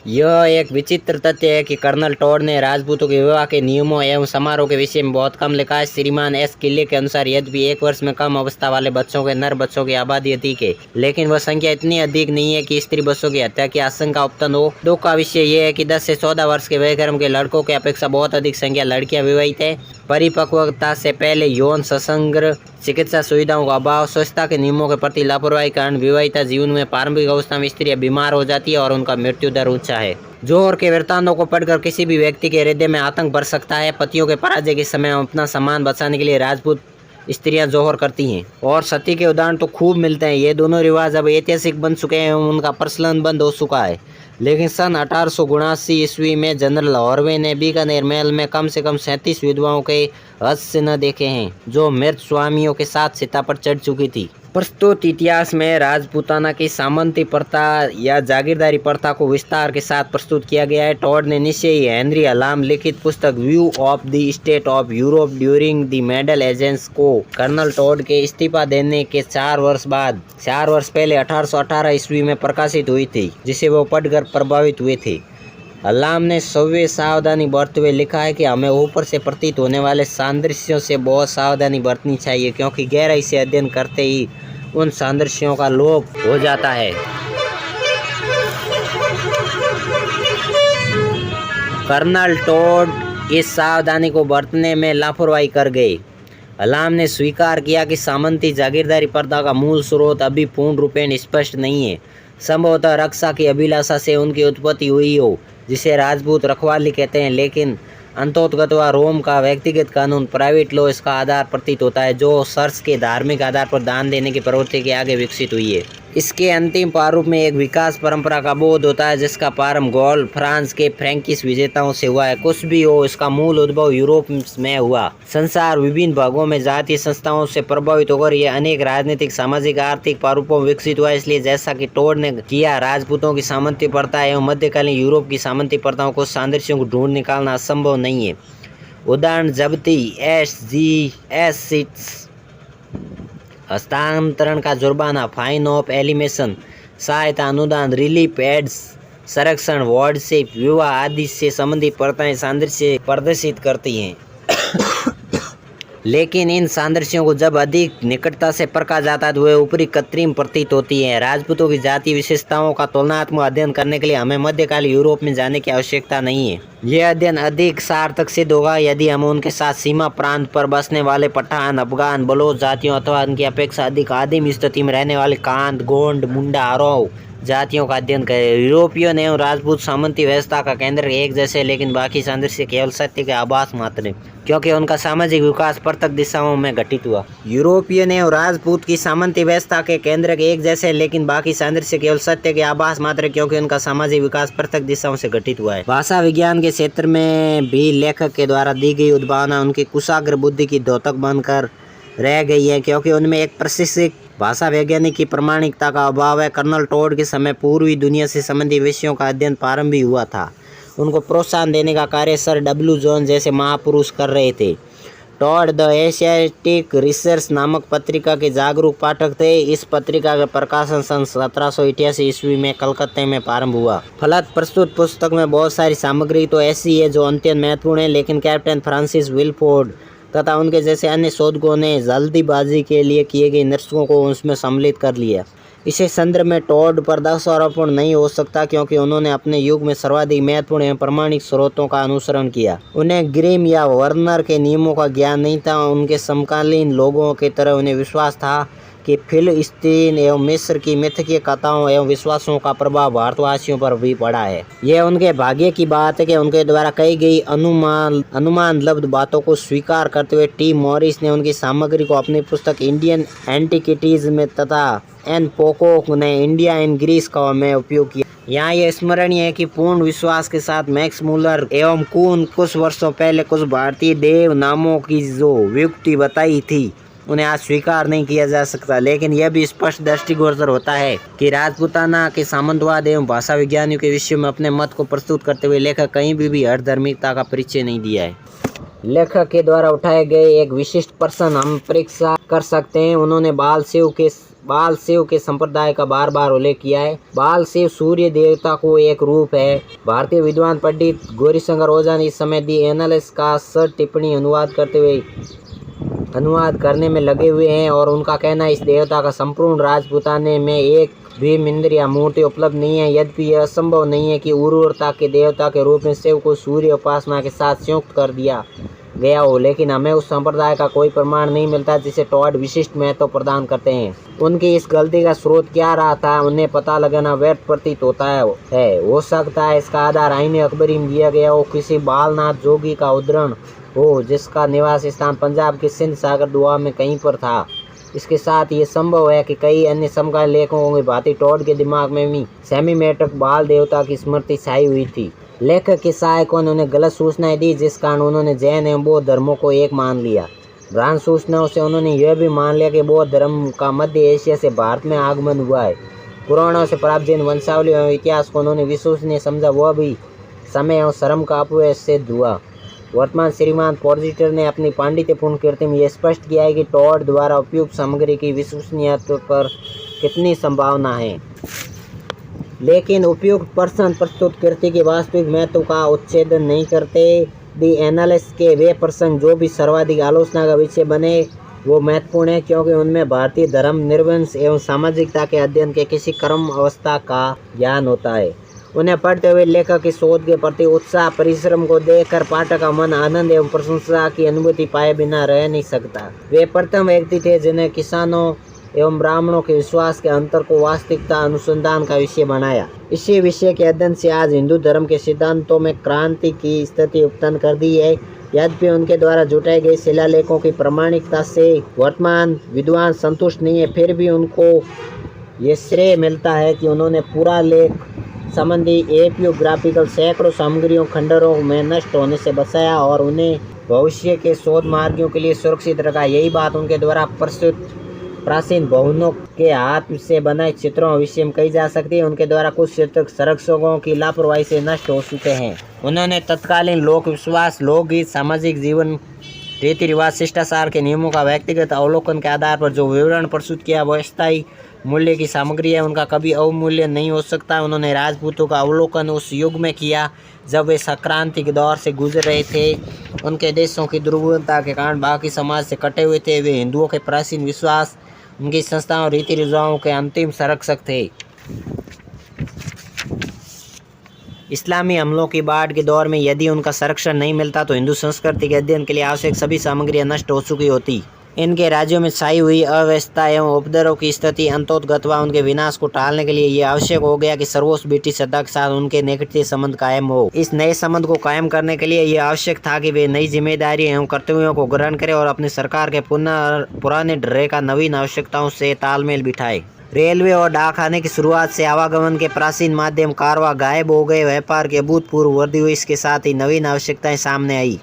यह एक विचित्र तथ्य है कि कर्नल टॉड ने राजपूतों के विवाह के नियमों एवं समारोह के विषय में बहुत कम लिखा है। श्रीमान एस किले के अनुसार यद्यपि 1 वर्ष में कम अवस्था वाले बच्चों के नर बच्चों की आबादी अधिक है, लेकिन वह संख्या इतनी अधिक नहीं है कि स्त्री बच्चों की हत्या की आशंका उत्पन्न हो। दुख का विषय यह है कि 10 से 14 वर्ष के वयक्रम के लड़कों की अपेक्षा बहुत अधिक संख्या लड़कियां विवाहित है। परिपक्वता से पहले यौन ससंग्रह, चिकित्सा सुविधाओं का अभाव, स्वच्छता के नियमों के प्रति लापरवाही के कारण विवाहिता जीवन में प्रारंभिक अवस्था में स्त्रियां बीमार हो जाती है और उनका मृत्यु दर ऊंचा है। जोहर के वृत्तांतों को पढ़कर किसी भी व्यक्ति के हृदय में आतंक भर सकता है। पतियों के पराजय के समय अपना सम्मान बचाने के लिए राजपूत स्त्रियां जोहर करती हैं और सती के उदाहरण तो खूब मिलते हैं। ये दोनों रिवाज अब ऐतिहासिक बन चुके हैं एवं उनका प्रचलन बंद हो चुका है। लेकिन सन 1879 ईस्वी में जनरल हॉर्वे ने बीकानेर महल में कम से कम 37 विधवाओं के हद से न देखे हैं जो मृत स्वामियों के साथ चिता पर चढ़ चुकी थी। प्रस्तुत इतिहास में राजपूताना की सामंती प्रथा या जागीरदारी प्रथा को विस्तार के साथ प्रस्तुत किया गया है। टॉड ने निश्चय ही हेनरी हलाम लिखित पुस्तक view of the state of Europe during the middle edges को कर्नल टॉड के इस्तीफा देने के 4 वर्ष पहले 1818 ईस्वी में प्रकाशित हुई थी, जिसे वो पढ़कर प्रभावित हुए थे। हलाम ने सव्य सावधानी बरतते हुए लिखा है कि हमें ऊपर से प्रतीत होने वाले सादृश्यों से बहुत सावधानी बरतनी चाहिए, क्योंकि गहराई से अध्ययन करते ही उन सादृश्यों का लोप हो जाता है। कर्नल टॉड इस सावधानी को बरतने में लापरवाही कर गए। हलाम ने स्वीकार किया कि सामंती जागीरदारी प्रथा का मूल स्रोत अभी पूर्ण रूपेण स्पष्ट नहीं है। संभवतः रक्षा की अभिलाषा से उनकी उत्पत्ति हुई हो, जिसे राजपूत रखवाली कहते हैं, लेकिन अंतोतगतवा रोम का व्यक्तिगत कानून प्राइवेट लॉ इसका आधार प्रतीत होता है, जो सर्स के धार्मिक आधार पर दान देने की प्रवृत्ति के आगे विकसित हुई है। इसके अंतिम प्रारूप में एक विकास परंपरा का बोध होता है, जिसका प्रारंभ गॉल फ्रांस के फ्रैंकिश विजेताओं से हुआ है। कुछ भी हो, इसका मूल उद्भव यूरोप में हुआ। संसार विभिन्न भागों में जातीय संस्थाओं से प्रभावित होकर यह अनेक राजनीतिक, सामाजिक, आर्थिक प्रारूपों में विकसित हुआ। इसलिए जैसा कि टॉड ने किया, राजपूतों की सामंती प्रथा एवं मध्यकालीन यूरोप की सामंती प्रथाओं को सादृश्यों को ढूंढ निकालना असंभव नहीं है। उदाहरण जब्ती, एस हस्तांतरण का जुर्माना, फाइन ऑफ एलिमेशन, सहायता अनुदान, रिलीफ एड्स, संरक्षण, वार्डशिप, विवाह आदि से संबंधित प्रथाएं सादृश्य प्रदर्शित करती हैं। लेकिन इन सादृश्यों को जब अधिक निकटता से परखा जाता है तो वे ऊपरी कृत्रिम प्रतीत होती हैं। राजपूतों की जातीय विशेषताओं का तुलनात्मक अध्ययन करने के लिए हमें मध्यकालीन यूरोप में जाने की आवश्यकता नहीं है। यह अध्ययन अधिक सार्थक सिद्ध होगा यदि हम उनके साथ सीमा प्रांत पर बसने वाले पठान, अफगान, बलोच जातियों अथवा उनकी अपेक्षा अधिक आदिम स्थिति में रहने वाले कांत, गोंड, मुंडा, आरोह जातियों का अध्ययन करें। यूरोपियन एवं राजपूत सामंती व्यवस्था का केंद्र एक जैसे, लेकिन बाकी सादृश्य केवल सत्य के आभास मात्र है, क्योंकि उनका सामाजिक विकास पृथक दिशाओं में घटित हुआ। यूरोपियन एवं राजपूत की सामंती व्यवस्था के केंद्र एक जैसे, लेकिन बाकी सादृश्य केवल सत्य के आभास मात्र है, क्योंकि उनका सामाजिक विकास पृथक दिशाओं से घटित हुआ है। भाषा विज्ञान के क्षेत्र में भी लेखक के द्वारा दी गई उद्भावना उनकी कुशाग्र बुद्धि की द्योतक बनकर रह गई है, क्योंकि उनमें एक प्रशिक्षित भाषा वैज्ञानिक की प्रामाणिकता का अभाव है। कर्नल टॉड के समय पूर्वी दुनिया से संबंधित विषयों का अध्ययन प्रारंभ ही हुआ था। उनको प्रोत्साहन देने का कार्य सर डब्ल्यू जॉन जैसे महापुरुष कर रहे थे। टॉड द एशियाटिक रिसर्च नामक पत्रिका के जागरूक पाठक थे। इस पत्रिका का प्रकाशन सन 1788 ईस्वी में कलकत्ते में प्रारंभ हुआ। फलत प्रस्तुत पुस्तक में बहुत सारी सामग्री तो ऐसी है जो अत्यंत महत्वपूर्ण है, लेकिन कैप्टन फ्रांसिस विलफोर्ड तथा उनके जैसे अन्य शोधकों ने जल्दीबाजी के लिए किए गए निष्कर्षों को उसमें सम्मिलित कर लिया। इसे संदर्भ में टॉड पर दोषारोपण नहीं हो सकता, क्योंकि उन्होंने अपने युग में सर्वाधिक महत्वपूर्ण एवं प्रमाणिक स्रोतों का अनुसरण किया। उन्हें ग्रिम या वर्नर के नियमों का ज्ञान नहीं था। उनके समकालीन लोगों की तरह उन्हें विश्वास था कि फिलिस्तीन एवं मिस्र की मिथकीय कथाओं एवं विश्वासों का प्रभाव भारतवासियों पर भी पड़ा है। यह उनके भाग्य की बात है कि उनके द्वारा कही गई अनुमान लब्ध बातों को स्वीकार करते हुए टी मॉरिस ने उनकी सामग्री को अपनी पुस्तक इंडियन एंटिक्विटीज में तथा एन पोकोक ने इंडिया एंड ग्रीस का में उपयोग किया। यहाँ यह स्मरणीय है कि पूर्ण विश्वास के साथ मैक्स मुलर एवं कून कुछ वर्षों पहले कुछ भारतीय देव नामों की जो व्युक्ति बताई थी उन्हें आज स्वीकार नहीं किया जा सकता। लेकिन यह भी स्पष्ट दृष्टिगोचर होता है कि राजपूताना के सामंतवाद एवं भाषा विज्ञानियों के विषय में अपने मत को प्रस्तुत करते हुए लेखक कहीं भी हर धार्मिकता का परिचय नहीं दिया है। लेखक के द्वारा उठाए गए एक विशिष्ट प्रश्न हम परीक्षा कर सकते हैं। उन्होंने बाल शिव के बाल शिव के संप्रदाय का बार बार उल्लेख किया है। बाल शिव सूर्य देवता को एक रूप है। भारतीय विद्वान पंडित गौरीशंकर ओझा ने इस समय दी एनालिसिस का टिप्पणी अनुवाद करने में लगे हुए हैं और उनका कहना है इस देवता का संपूर्ण राजपूताने में एक भी मंदिर या मूर्ति उपलब्ध नहीं है। यद्यपि यह असंभव नहीं है कि उर्वरता के देवता के रूप में शिव को सूर्य उपासना के साथ संयुक्त कर दिया गया हो, लेकिन हमें उस संप्रदाय का कोई प्रमाण नहीं मिलता जिसे टॉड विशिष्ट महत्व प्रदान करते हैं। उनकी इस गलती का स्रोत क्या रहा था, उन्हें पता लगाना व्यर्थ प्रतीत होता है। हो सकता है इसका आधार आईने अकबरी में दिया गया हो, किसी बालनाथ जोगी का उद्धरण हो जिसका निवास स्थान पंजाब के सिंध सागर दुआ में कहीं पर था। इसके साथ ये संभव है कि कई अन्य समकालीन लेखकों की भांति टॉड के दिमाग में भी सेमीमेट्रिक बाल देवता की स्मृति छाई हुई थी। लेखक के सहायकों ने उन्हें गलत सूचनाएं दी जिस कारण उन्होंने जैन एवं बौद्ध धर्मों को एक मान लिया। भ्रांत सूचनाओं से उन्होंने यह भी मान लिया कि बौद्ध धर्म का मध्य एशिया से भारत में आगमन हुआ है। पुराणों से प्राप्त जिन वंशावली एवं इतिहास को उन्होंने विश्वसनीय समझा वह भी समय और श्रम का अपव्यय सिद्ध हुआ। वर्तमान श्रीमान पोर्जिटर ने अपनी पांडित्यपूर्ण कृति में यह स्पष्ट किया है कि टॉड द्वारा उपयुक्त सामग्री की विश्वसनीयता पर कितनी संभावना है, लेकिन उपयुक्त प्रश्न प्रस्तुत कृति के वास्तविक महत्व का उच्छेदन नहीं करते। दी एनालिस्ट के वे प्रसंग जो भी सर्वाधिक आलोचना का विषय बने वो महत्वपूर्ण है क्योंकि उनमें भारतीय धर्म निर्वंश एवं सामाजिकता के अध्ययन के किसी क्रम अवस्था का ज्ञान होता है। उन्हें पढ़ते हुए लेखक की शोध के प्रति उत्साह परिश्रम को देखकर पाठक का मन आनंद एवं प्रशंसा की अनुभूति पाए बिना रह नहीं सकता। वे प्रथम व्यक्ति थे जिन्हें किसानों एवं ब्राह्मणों के विश्वास के अंतर को वास्तविकता अनुसंधान का विषय बनाया। इसी विषय के अध्ययन से आज हिंदू धर्म के सिद्धांतों में क्रांति की स्थिति उत्पन्न कर दी है। यद्यपि उनके द्वारा जुटाए गए शिलालेखों की प्रामाणिकता से वर्तमान विद्वान संतुष्ट नहीं है, फिर भी उनको ये श्रेय मिलता है कि उन्होंने पूरा लेख संबंधी एपियोग्राफिकल सैकड़ों सामग्रियों खंडरों में नष्ट होने से बचाया और उन्हें भविष्य के शोध मार्गियों के लिए सुरक्षित रखा। यही बात उनके द्वारा प्रस्तुत प्राचीन भवनों के हाथ से बनाए चित्रों विषय में कही जा सकती है। उनके द्वारा कुछ चित्र संरक्षकों की लापरवाही से नष्ट हो चुके हैं। उन्होंने तत्कालीन लोक विश्वास, लोकगीत, सामाजिक जीवन, रीति रिवाज, शिष्टाचार के नियमों का व्यक्तिगत अवलोकन के आधार पर जो विवरण प्रस्तुत किया वह स्थायी मूल्य की सामग्री है, उनका कभी अवमूल्य नहीं हो सकता। उन्होंने राजपूतों का अवलोकन उस युग में किया जब वे संक्रांति के दौर से गुजर रहे थे। उनके देशों की दुर्बलता के कारण बाकी समाज से कटे हुए थे। वे हिंदुओं के प्राचीन विश्वास, उनकी संस्थाओं और रीति रिवाजों के अंतिम संरक्षक थे। इस्लामी हमलों की बाढ़ के दौर में यदि उनका संरक्षण नहीं मिलता तो हिंदू संस्कृति के अध्ययन के लिए आवश्यक सभी सामग्रियां नष्ट हो चुकी होती। इनके राज्यों में छाई हुई अव्यवस्था एवं उपद्रव की स्थिति अंतोगतवा उनके विनाश को टालने के लिए यह आवश्यक हो गया कि सर्वोच्च ब्रिटिश सत्ता के साथ उनके निकटतम संबंध कायम हो। इस नए संबंध को कायम करने के लिए यह आवश्यक था कि वे नई जिम्मेदारी एवं कर्तव्यों को ग्रहण करें और अपनी सरकार के पुराने ढर्रे का नवीन आवश्यकताओं से तालमेल बिठाए। रेलवे और डाकखाने की शुरुआत से आवागमन के प्राचीन माध्यम कारवा गायब हो गए। व्यापार के अभूतपूर्व वृद्धि हुई, इसके साथ ही नवीन आवश्यकताएं सामने आई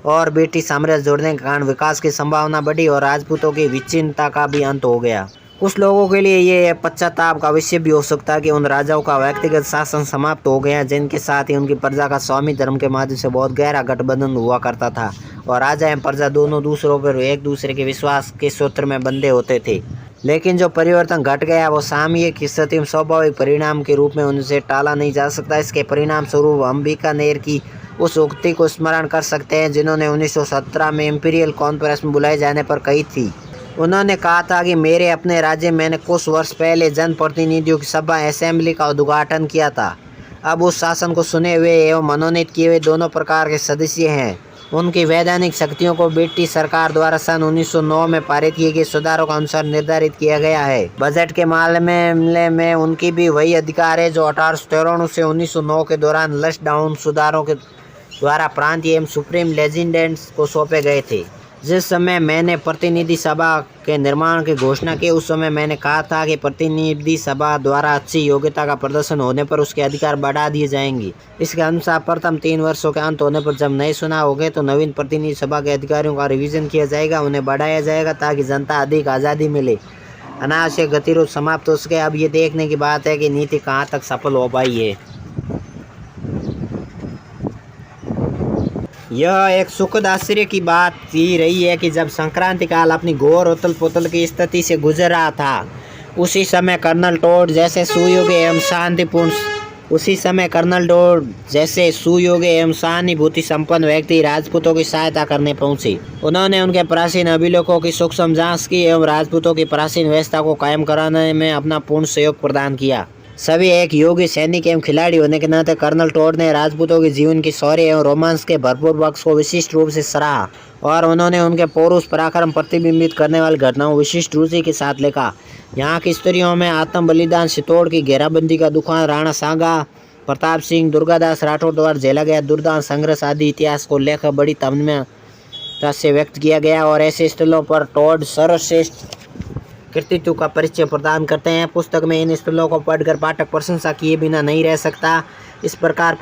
और ब्रिटिश साम्राज्य जोड़ने के कारण विकास की संभावना बढ़ी और राजपूतों की विच्छिन्नता का भी अंत हो गया। कुछ लोगों के लिए ये पश्चाताप का विषय भी हो सकता है कि उन राजाओं का व्यक्तिगत शासन समाप्त हो गया जिनके साथ ही उनकी प्रजा का स्वामी धर्म के माध्यम से बहुत गहरा गठबंधन हुआ करता था और राजा एवं प्रजा दोनों दूसरों पर एक दूसरे के विश्वास के सूत्र में बंधे होते थे। लेकिन जो परिवर्तन घट गया वो सामयिक स्थिति में स्वाभाविक परिणाम के रूप में उनसे टाला नहीं जा सकता। इसके परिणाम स्वरूप हम बीकानेर की उस उक्ति को स्मरण कर सकते हैं जिन्होंने 1917 में इंपीरियल कॉन्फ्रेंस में बुलाए जाने पर कही थी। उन्होंने कहा था कि मेरे अपने राज्य में मैंने कुछ वर्ष पहले जनप्रतिनिधियों की सभा असेंबली का उद्घाटन किया था। अब उस शासन को सुने हुए एवं मनोनीत किए हुए दोनों प्रकार के सदस्य हैं। उनकी वैधानिक शक्तियों को ब्रिटिश सरकार द्वारा सन 1909 में पारित किए गए सुधारों के अनुसार निर्धारित किया गया है। बजट के मामले में उनकी भी वही अधिकार है जो 1893 से 1909 के दौरान लॉकडाउन सुधारों के द्वारा प्रांतीय एवं सुप्रीम लेजिस्लेटर्स को सौंपे गए थे। जिस समय मैंने प्रतिनिधि सभा के निर्माण की घोषणा की उस समय मैंने कहा था कि प्रतिनिधि सभा द्वारा अच्छी योग्यता का प्रदर्शन होने पर उसके अधिकार बढ़ा दिए जाएंगे। इसके अनुसार प्रथम 3 वर्षों के अंत होने पर जब नए चुनाव हो गए तो नवीन प्रतिनिधि सभा के अधिकारियों का रिवीजन किया जाएगा, उन्हें बढ़ाया जाएगा ताकि जनता अधिक आज़ादी मिले, अनावश्यक गतिरोध समाप्त हो सके। अब ये देखने की बात है कि नीति कहाँ तक सफल हो पाई है। यह एक सुखद आश्चर्य की बात ही रही है कि जब संक्रांति काल अपनी घोर उथल पुथल की स्थिति से गुजर रहा था उसी समय कर्नल टोड जैसे सुयोग्य एवं सहानुभूति संपन्न व्यक्ति राजपूतों की सहायता करने पहुंचे। उन्होंने उनके प्राचीन अभिलेखों की सूक्ष्म जांच की एवं राजपूतों की प्राचीन व्यवस्था को कायम कराने में अपना पूर्ण सहयोग प्रदान किया। सभी एक योग्य सैनिक एवं खिलाड़ी होने के नाते कर्नल टोड ने राजपूतों के जीवन की शौर्य एवं रोमांस के भरपूर पक्ष को विशिष्ट रूप से सराहा और उन्होंने उनके पौरुष पराक्रम प्रतिबिंबित करने वाली घटनाओं विशिष्ट रुचि के साथ लिखा। यहाँ की स्त्रियों में आत्म बलिदान, चित्तौड़ की घेराबंदी का दुखान, राणा सांगा, प्रताप सिंह, दुर्गादास राठौर द्वारा झेला गया दुर्दांत संघर्ष आदि इतिहास को लेकर बड़ी तन्मयता से व्यक्त किया गया और ऐसे स्थलों पर टोड सर्वश्रेष्ठ कृतित्व का परिचय प्रदान करते हैं। पुस्तक में इन स्थलों को पढ़कर पाठक प्रशंसा किए बिना नहीं रह सकता। इस प्रकार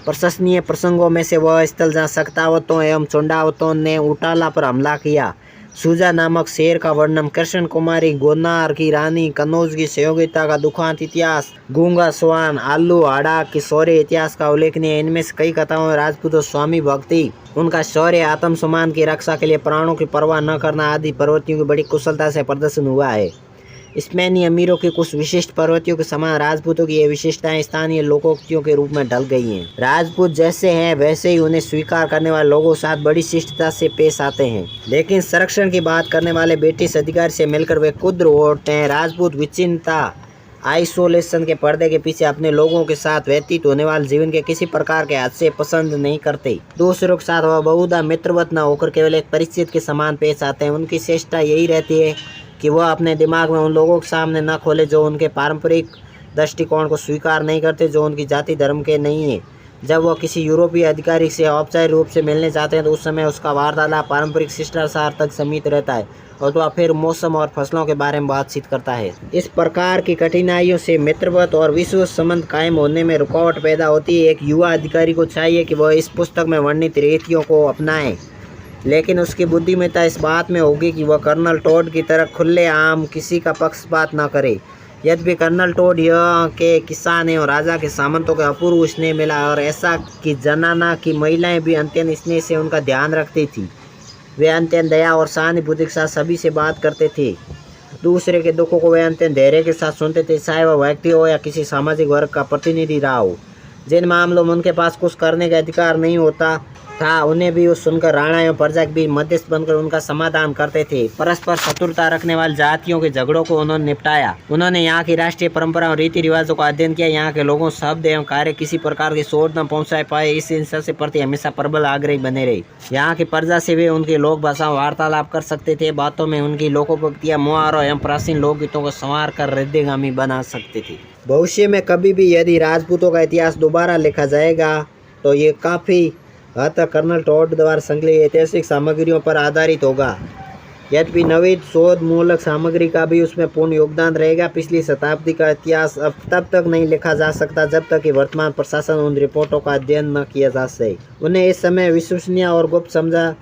प्रशंसनीय प्रसंगों में से वह स्थल जहाँ शक्तावतों एवं चुंडावतों ने उटाला पर हमला किया, सुजा नामक शेर का वर्णन, कृष्ण कुमारी, गोनार की रानी, कनौज की सहयोगिता का दुखांत इतिहास, गूंगा स्वान, आलू हाड़ा की शौर्य इतिहास का उल्लेखनीय। इनमें से कई कथाओं में राजपूतों स्वामी भक्ति, उनका शौर्य, आत्म सम्मान की रक्षा के लिए प्राणों की परवाह न करना आदि प्रवृत्तियों की बड़ी कुशलता से प्रदर्शन हुआ है। स्पेनी अमीरों की कुछ विशिष्ट प्रवृत्तियों के समान राजपूतों की ये विशेषताएं स्थानीय लोकोक्तियों के रूप में ढल गई हैं। राजपूत जैसे हैं वैसे ही उन्हें स्वीकार करने वाले लोगों के साथ बड़ी शिष्टता से पेश आते हैं, लेकिन संरक्षण की बात करने वाले ब्रिटिश अधिकारी से मिलकर वे कुद्र उठते हैं। राजपूत विचिन्नता, आइसोलेशन के पर्दे के पीछे अपने लोगों के साथ व्यतीत होने वाले जीवन के किसी प्रकार के हादसे पसंद नहीं करते। दूसरों के साथ वह बहुधा मित्रवत न होकर केवल एक परिचित के समान पेश आते हैं। उनकी चेष्टा यही रहती है कि वह अपने दिमाग में उन लोगों के सामने न खोले जो उनके पारंपरिक दृष्टिकोण को स्वीकार नहीं करते, जो उनकी जाति धर्म के नहीं है। जब वह किसी यूरोपीय अधिकारी से औपचारिक रूप से मिलने जाते हैं तो उस समय उसका वार्तालाप पारंपरिक शिष्टाचार तक सीमित रहता है और वह फिर मौसम और फसलों के बारे में बातचीत करता है। इस प्रकार की कठिनाइयों से मित्रवत और विश्व संबंध कायम होने में रुकावट पैदा होती है। एक युवा अधिकारी को चाहिए कि वह इस पुस्तक में वर्णित रीतियों को अपनाए, लेकिन उसकी बुद्धिमत्ता इस बात में होगी कि वह कर्नल टोड की तरह खुलेआम किसी का पक्षपात न करे। यद्यपि कर्नल टोड यह के किसान एवं राजा के सामंतों के अपूर्व स्नेह मिला और ऐसा कि जनाना की महिलाएं भी अत्यंत स्नेह से उनका ध्यान रखती थी। वे अत्यंत दया और सहानुभूति के साथ सभी से बात करते थे। दूसरे के दुखों को वे अत्यंत धैर्य के साथ सुनते थे, चाहे वह व्यक्ति हो या किसी सामाजिक वर्ग का प्रतिनिधि रहा हो। जिन मामलों में उनके पास कुछ करने का अधिकार नहीं होता था उन्हें भी उस सुनकर राणा एवं प्रजा के बीच मध्यस्थ बनकर उनका समाधान करते थे। परस्पर शत्रुता रखने वाली जातियों के झगड़ों को उन्होंने निपटाया। उन्होंने यहाँ की राष्ट्रीय परंपरा और रीति रिवाजों का अध्ययन किया। यहाँ के लोगों शब्द एवं कार्य किसी प्रकार की चोट न पहुँचा पाए, इस हिंसा से प्रति हमेशा प्रबल आग्रही बने रहे। यहाँ की प्रजा से वे उनकी लोक भाषा वार्तालाप कर सकते थे। बातों में उनकी लोकोक्तियाँ, मुहावरों एवं प्राचीन लोकगीतों को संवार कर हृदयगामी बना सकते थे। भविष्य में कभी भी यदि राजपूतों का इतिहास दोबारा लिखा जाएगा तो ये काफ़ी हद तक कर्नल टोड द्वारा संकलित ऐतिहासिक सामग्रियों पर आधारित होगा। यद्यपि नवीन शोध मूलक सामग्री का भी उसमें पूर्ण योगदान रहेगा। पिछली शताब्दी का इतिहास अब तब तक नहीं लिखा जा सकता जब तक कि वर्तमान प्रशासन उन रिपोर्टों का अध्ययन न किया जा सके। उन्हें इस समय विश्वसनीय और गुप्त समझा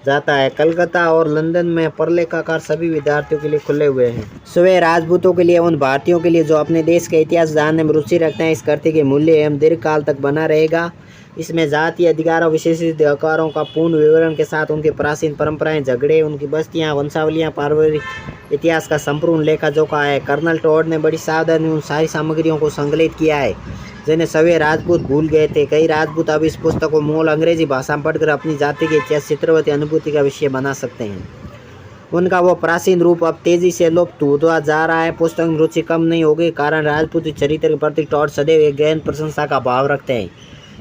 जाता है। कलकत्ता और लंदन में प्रलेखाकार सभी विद्यार्थियों के लिए खुले हुए हैं। स्वयं राजपूतों के लिए, उन भारतीयों के लिए जो अपने देश का इतिहास जानने में रुचि रखते हैं, इस कृति के मूल्य एवं दीर्घ काल तक बना रहेगा। इसमें जातीय अधिकारों, विशेषित अधिकारों का पूर्ण विवरण के साथ उनकी प्राचीन परंपराएं, झगड़े, उनकी बस्तियां, वंशावलियां, पारिवारिक इतिहास का संपूर्ण लेखा जोखा है। कर्नल टोड ने बड़ी सावधानी उन सारी सामग्रियों को संकलित किया है जिन्हें सभी राजपूत भूल गए थे। कई राजपूत अब इस पुस्तक को मूल अंग्रेजी भाषा में पढ़कर अपनी जाति के इतिहास चित्रवती अनुभूति का विषय बना सकते हैं। उनका वो प्राचीन रूप अब तेजी से लुप्त होता जा रहा है। पुस्तक में रुचि कम नहीं होगी, कारण राजपूती चरित्र के प्रति टोड सदैव एक गहन प्रशंसा का भाव रखते हैं।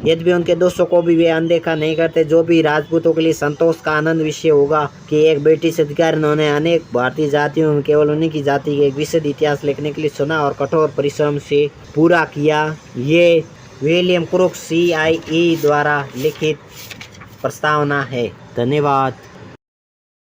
यद्यपि उनके दोस्तों को भी वे अनदेखा नहीं करते, जो भी राजपूतों के लिए संतोष का आनंद विषय होगा कि एक ब्रिटिश अधिकारी ने अनेक भारतीय जातियों में केवल उन्हीं की जाति के एक विशद इतिहास लिखने के लिए चुना और कठोर परिश्रम से पूरा किया। ये विलियम क्रूक CIE द्वारा लिखित प्रस्तावना है। धन्यवाद।